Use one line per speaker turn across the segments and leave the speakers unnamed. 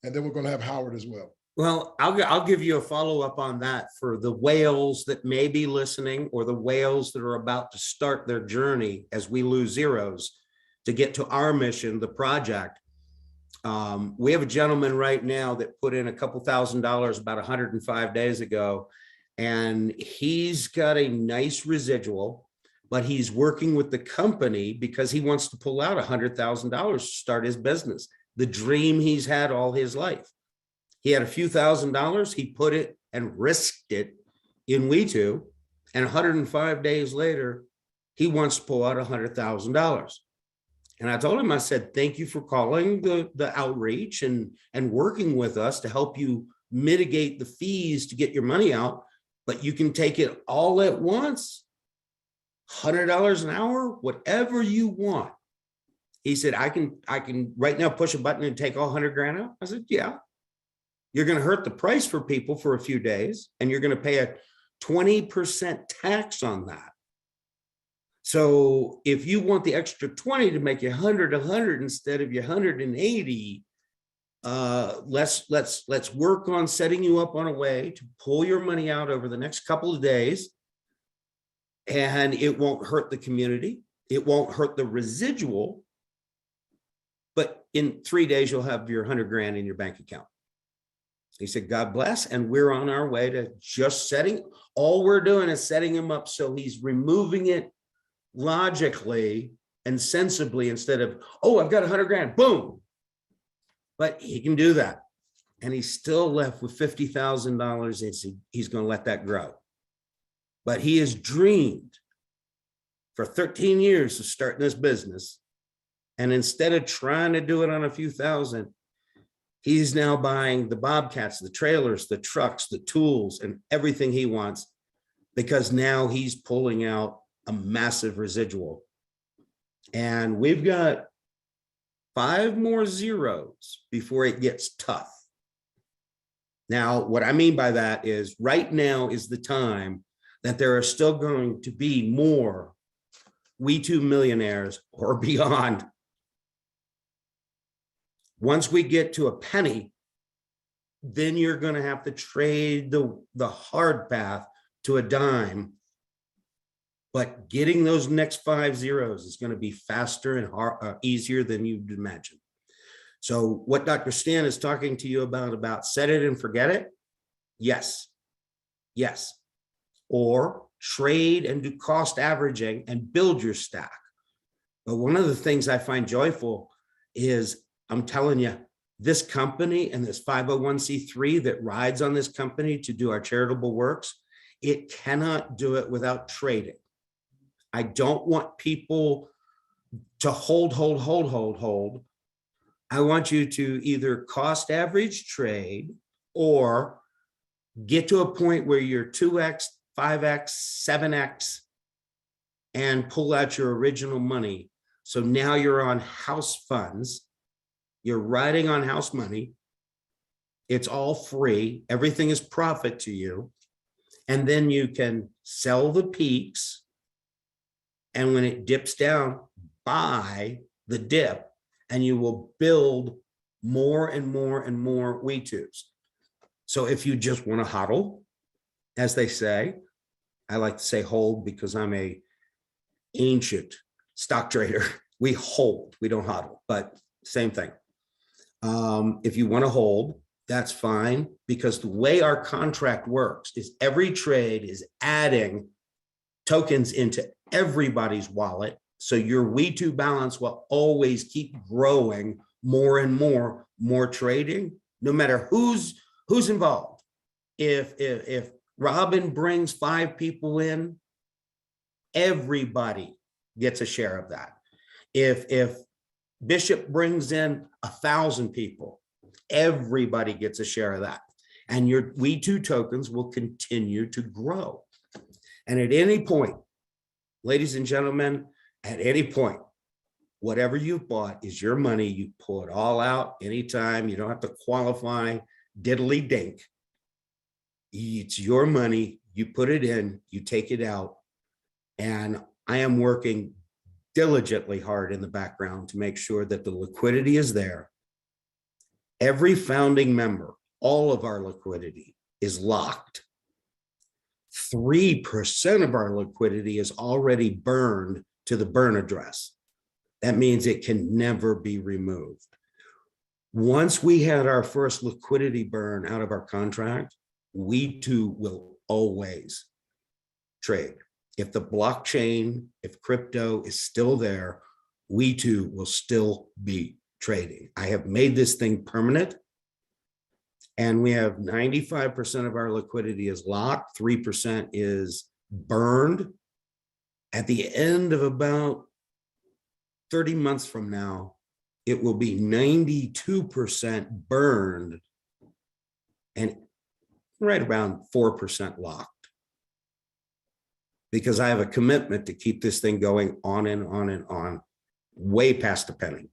And then we're going to have Howard as well.
Well, I'll give you a follow-up on that for the whales that may be listening, or the whales that are about to start their journey as we lose zeros to get to our mission, the project. We have a gentleman right now that put in a couple $1,000s about 105 days ago, and he's got a nice residual, but he's working with the company because he wants to pull out $100,000 to start his business, the dream he's had all his life. He had a few $1,000s, he put it and risked it in WeeTwo, and 105 days later, he wants to pull out $100,000. And I told him, I said, thank you for calling the outreach and working with us to help you mitigate the fees to get your money out, but you can take it all at once, $100 an hour, whatever you want. He said, I can right now push a button and take all 100 grand out. I said, yeah. You're going to hurt the price for people for a few days, and you're going to pay a 20% tax on that. So if you want the extra 20 to make you 100 instead of your 180, let's work on setting you up on a way to pull your money out over the next couple of days, and it won't hurt the community. It won't hurt the residual, but in 3 days, you'll have your 100 grand in your bank account. He said, God bless. And we're on our way to just all we're doing is setting him up so he's removing it logically and sensibly instead of, oh, I've got 100 grand, boom. But he can do that. And he's still left with $50,000. He's going to let that grow. But he has dreamed for 13 years of starting this business. And instead of trying to do it on a few thousand, he's now buying the Bobcats, the trailers, the trucks, the tools, and everything he wants, because now he's pulling out a massive residual. And we've got 5 more zeros before it gets tough. Now, what I mean by that is right now is the time that there are still going to be more WeeTwo millionaires or beyond. Once we get to a penny, then you're going to have to trade the hard path to a dime. But getting those next 5 zeros is going to be faster and easier than you'd imagine. So what Dr. Stan is talking to you about set it and forget it. Yes. Yes. Or trade and do cost averaging and build your stack. But one of the things I find joyful is, I'm telling you, this company and this 501c3 that rides on this company to do our charitable works, it cannot do it without trading. I don't want people to hold. I want you to either cost average trade or get to a point where you're 2x, 5x, 7x and pull out your original money. So now you're on house funds. You're riding on house money. It's all free. Everything is profit to you. And then you can sell the peaks. And when it dips down, buy the dip, and you will build more and more and more WeeTwos. So if you just want to hodl, as they say, I like to say hold because I'm a ancient stock trader. We hold, we don't hodl, but same thing. If you want to hold, that's fine, because the way our contract works is every trade is adding tokens into everybody's wallet. So your WeeTwo balance will always keep growing more and more trading, no matter who's involved. If Robin brings 5 people in, everybody gets a share of that. If Bishop brings in 1,000 people, everybody gets a share of that. And your WeeTwo tokens will continue to grow. And at any point, ladies and gentlemen, at any point, whatever you've bought is your money. You pull it all out anytime. You don't have to qualify diddly dink. It's your money. You put it in, you take it out. And I am working diligently hard in the background to make sure that the liquidity is there. Every founding member, all of our liquidity is locked. 3% of our liquidity is already burned to the burn address. That means it can never be removed. Once we had our first liquidity burn out of our contract, WeeTwo will always trade. If the blockchain, if crypto is still there, WeeTwo will still be trading. I have made this thing permanent, and we have 95% of our liquidity is locked, 3% is burned. At the end of about 30 months from now, it will be 92% burned and right around 4% locked. Because I have a commitment to keep this thing going on and on and on, way past a penny.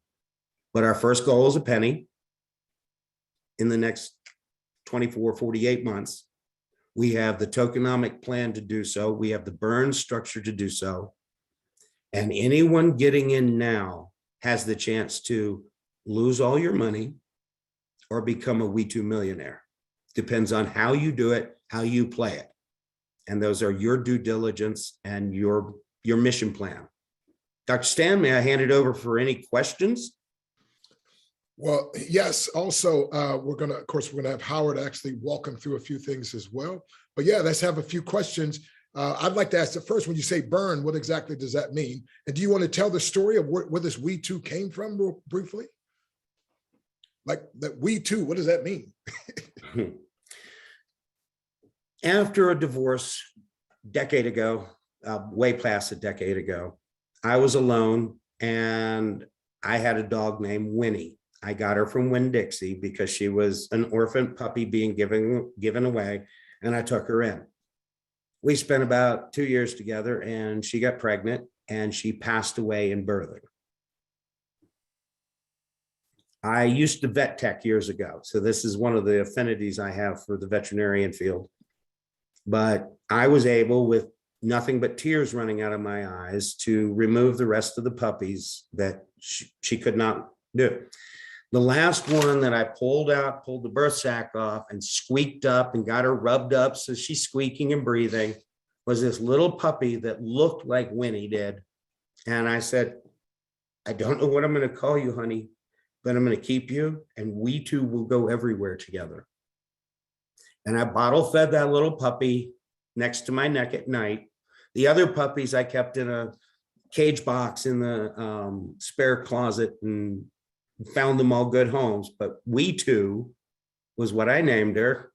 But our first goal is a penny. In the next 24, 48 months, we have the tokenomic plan to do so. We have the burn structure to do so. And anyone getting in now has the chance to lose all your money or become a WeeTwo millionaire. Depends on how you do it, how you play it. And those are your due diligence and your mission plan. Dr. Stan, may I hand it over for any questions?
Well, yes. Also, we're going to have Howard actually walk him through a few things as well. But yeah, let's have a few questions. I'd like to ask the first, when you say burn, what exactly does that mean? And do you want to tell the story of where this WeeTwo came from real briefly? Like that WeeTwo, what does that mean?
After a divorce decade ago, way past a decade ago, I was alone and I had a dog named Winnie. I got her from Winn-Dixie because she was an orphan puppy being given away, and I took her in. We spent about 2 years together, and she got pregnant and she passed away in birthing. I used to vet tech years ago, so this is one of the affinities I have for the veterinarian field. But I was able, with nothing but tears running out of my eyes, to remove the rest of the puppies that she could not do. The last one that I pulled the birth sac off and squeaked up and got her rubbed up so she's squeaking and breathing, was this little puppy that looked like Winnie did. And I said, I don't know what I'm going to call you, honey, but I'm going to keep you, and WeeTwo will go everywhere together. And I bottle fed that little puppy next to my neck at night. The other puppies I kept in a cage box in the spare closet and found them all good homes. But WeeTwo was what I named her.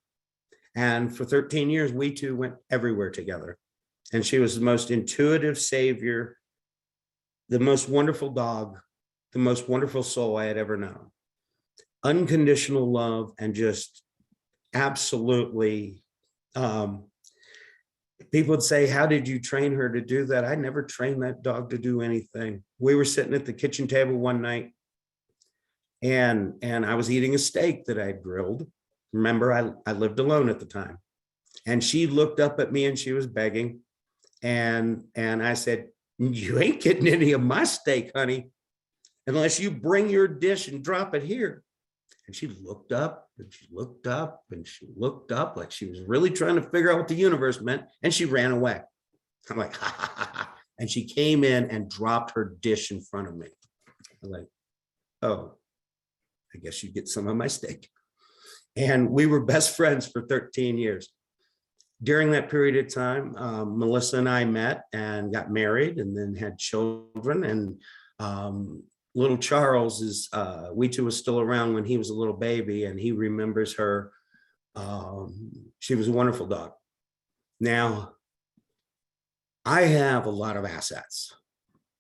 And for 13 years, WeeTwo went everywhere together. And she was the most intuitive savior, the most wonderful dog, the most wonderful soul I had ever known. Unconditional love, and just absolutely, people would say, how did you train her to do that? I never trained that dog to do anything. We were sitting at the kitchen table one night, and I was eating a steak that I grilled. Remember, I lived alone at the time. And she looked up at me and she was begging. And I said, you ain't getting any of my steak, honey, unless you bring your dish and drop it here. And she looked up and she looked up and she looked up like she was really trying to figure out what the universe meant. And she ran away. I'm like, ha, ha, ha, ha. And she came in and dropped her dish in front of me. I'm like, oh, I guess you get some of my steak. And we were best friends for 13 years. During that period of time, Melissa and I met and got married and then had children. And little Charles is, WeeTwo was still around when he was a little baby, and he remembers her. She was a wonderful dog. Now, I have a lot of assets,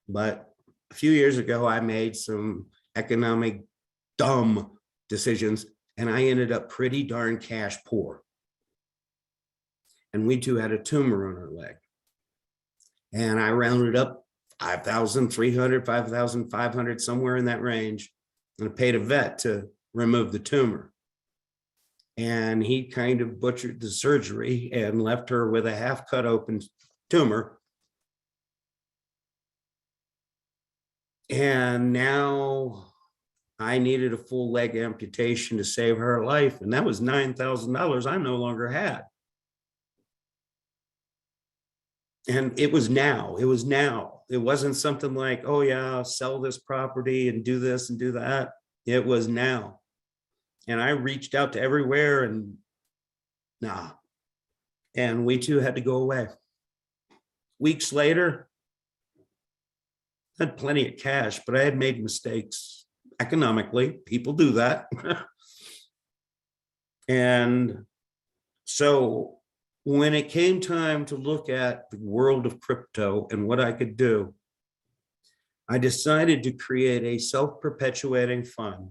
but a few years ago, I made some economic dumb decisions, and I ended up pretty darn cash poor. And WeeTwo had a tumor on her leg. And I rounded up 5,300, 5,500, somewhere in that range. And I paid a vet to remove the tumor. And he kind of butchered the surgery and left her with a half cut open tumor. And now I needed a full leg amputation to save her life, and that was $9,000 I no longer had. And it was now. It wasn't something like, oh yeah, sell this property and do this and do that. It was now. And I reached out to everywhere and nah. And WeeTwo had to go away. Weeks later, I had plenty of cash, but I had made mistakes economically. People do that. And so when it came time to look at the world of crypto and what I could do, I decided to create a self-perpetuating fund,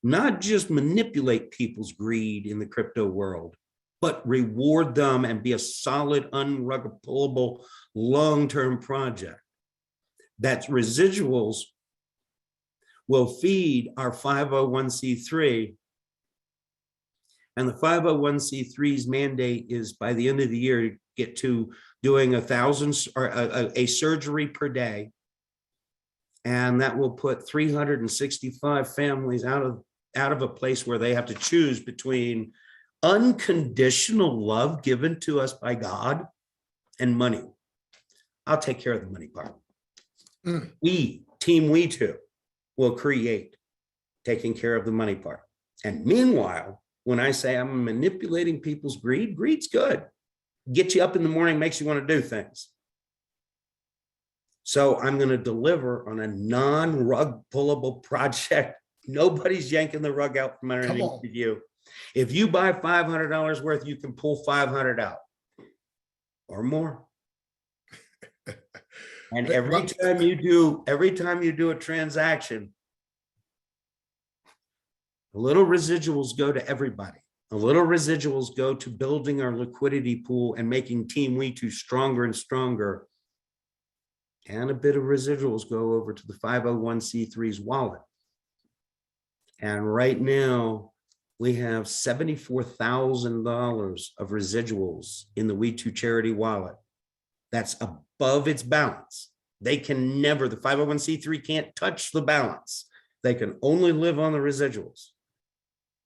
not just manipulate people's greed in the crypto world, but reward them and be a solid, unruggable, long-term project. That's residuals will feed our 501c3. And the 501c3's mandate is by the end of the year to get to doing 1,000 or a surgery per day. And that will put 365 families out of a place where they have to choose between unconditional love given to us by God and money. I'll take care of the money part. Team WeeTwo will create taking care of the money part. And meanwhile, when I say I'm manipulating people's greed, greed's good. Get you up in the morning, makes you want to do things. So I'm going to deliver on a non-rug pullable project. Nobody's yanking the rug out from underneath you. If you buy $500 worth, you can pull 500 out or more. And every time you do a transaction, a little residuals go to everybody. A little residuals go to building our liquidity pool and making Team WeeTwo stronger and stronger. And a bit of residuals go over to the 501c3's wallet. And right now, we have $74,000 of residuals in the WeeTwo charity wallet. That's above its balance. They can never, the 501c3 can't touch the balance. They can only live on the residuals.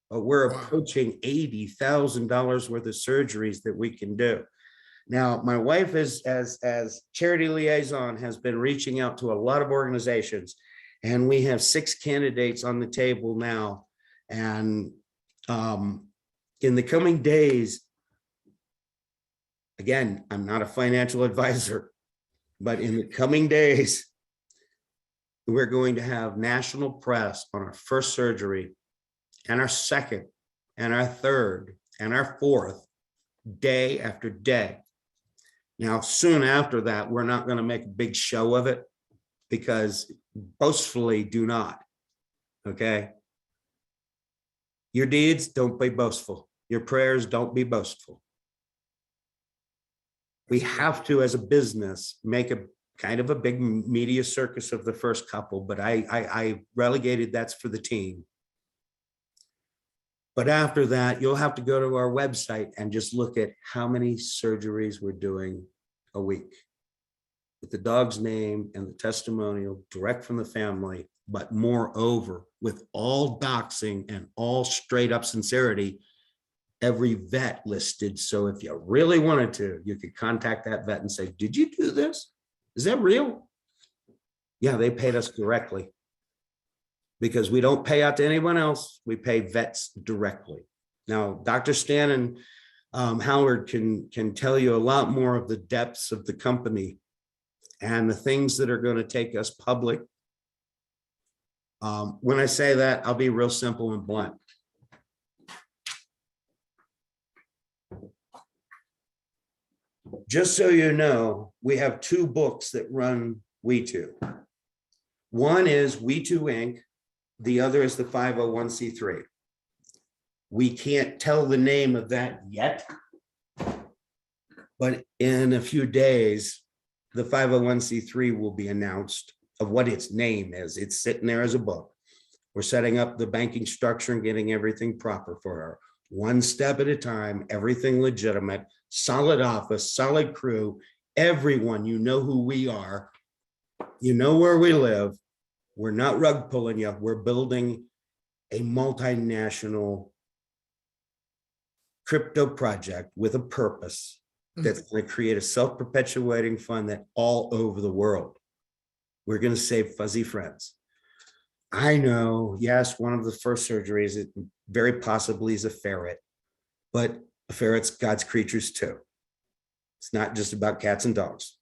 But we're approaching $80,000 worth of surgeries that we can do. Now, my wife is, as charity liaison, has been reaching out to a lot of organizations, and we have 6 candidates on the table now. And in the coming days, again, I'm not a financial advisor, but in the coming days, we're going to have national press on our first surgery and our second and our third and our fourth, day after day. Now, soon after that, we're not going to make a big show of it, because boastfully do not, okay? Your deeds, don't be boastful. Your prayers, don't be boastful. We have to, as a business, make a kind of a big media circus of the first couple, but I relegated that's for the team. But after that, you'll have to go to our website and just look at how many surgeries we're doing a week, with the dog's name and the testimonial direct from the family, but moreover, with all doxing and all straight up sincerity, every vet listed. So if you really wanted to, you could contact that vet and say, did you do this? Is that real? Yeah, they paid us directly, because we don't pay out to anyone else. We pay vets directly. Now, Dr. Stan and Howard can tell you a lot more of the depths of the company and the things that are going to take us public. When I say that, I'll be real simple and blunt. Just so you know, we have 2 books that run WeeTwo. One is WeeTwo Inc. The other is the 501c3. We can't tell the name of that yet, but in a few days, the 501c3 will be announced of what its name is. It's sitting there as a book. We're setting up the banking structure and getting everything proper for her. One step at a time, everything legitimate, solid office, solid crew, everyone, you know who we are, you know where we live, We're not rug pulling you. We're building a multinational crypto project with a purpose that's going to create a self-perpetuating fund that all over the world. We're going to save fuzzy friends. I know, yes, one of the first surgeries, it very possibly is a ferret, but a ferret's God's creatures too. It's not just about cats and dogs.